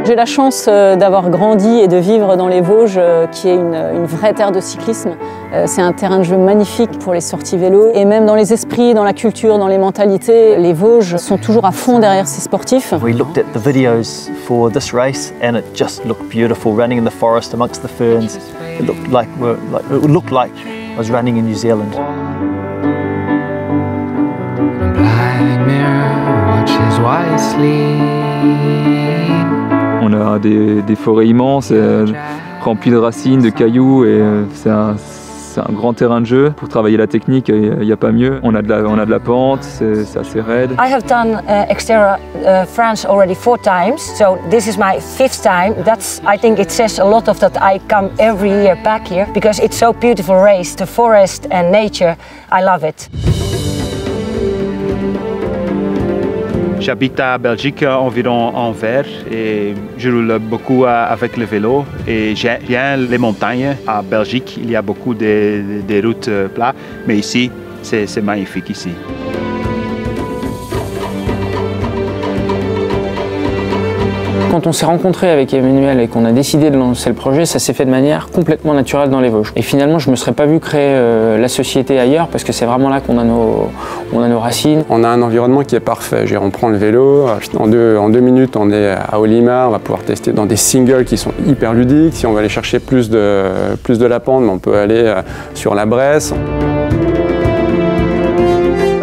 J'ai la chance d'avoir grandi et de vivre dans les Vosges, qui est une vraie terre de cyclisme. C'est un terrain de jeu magnifique pour les sorties vélo. Et même dans les esprits, dans la culture, dans les mentalités, les Vosges sont toujours à fond derrière ces sportifs. We looked at the videos for this race and it just looked beautiful, running in the forest amongst the ferns. It looked like I was running in New Zealand. Black mirror watches wisely. On a des forêts immenses, remplies de racines, de cailloux, et c'est un grand terrain de jeu. Pour travailler la technique, il n'y a pas mieux. On a de la pente, c'est assez raide. I have done Xterra France already 4 times, so this is my 5th time. I think it says a lot of that I come every year back here, because it's so beautiful race, the forest and nature, I love it. J'habite à Belgique, environ Anvers, et je roule beaucoup avec le vélo. Et j'aime bien les montagnes. À Belgique, il y a beaucoup de routes plates, mais ici, c'est magnifique ici. Quand on s'est rencontré avec Emmanuel et qu'on a décidé de lancer le projet, ça s'est fait de manière complètement naturelle dans les Vosges. Et finalement, je ne me serais pas vu créer la société ailleurs, parce que c'est vraiment là qu'on a nos racines. On a un environnement qui est parfait. On prend le vélo, en deux minutes on est à Olimar, on va pouvoir tester dans des singles qui sont hyper ludiques. Si on veut aller chercher plus de la pente, on peut aller sur la Bresse.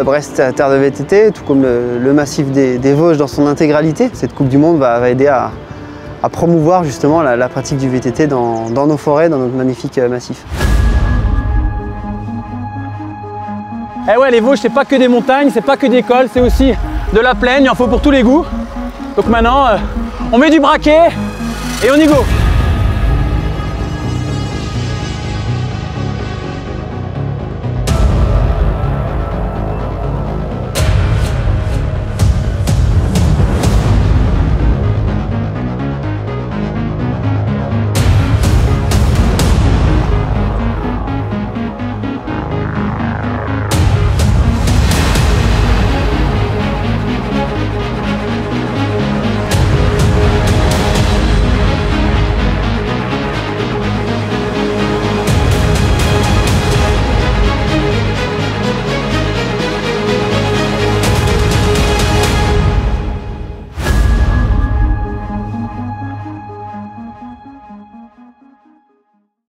Brest, terre de VTT, tout comme le massif des Vosges dans son intégralité. Cette Coupe du Monde va aider à promouvoir justement la pratique du VTT dans nos forêts, dans notre magnifique massif. Eh ouais, les Vosges, c'est pas que des montagnes, c'est pas que des cols, c'est aussi de la plaine, il en faut pour tous les goûts. Donc maintenant, on met du braquet et on y go.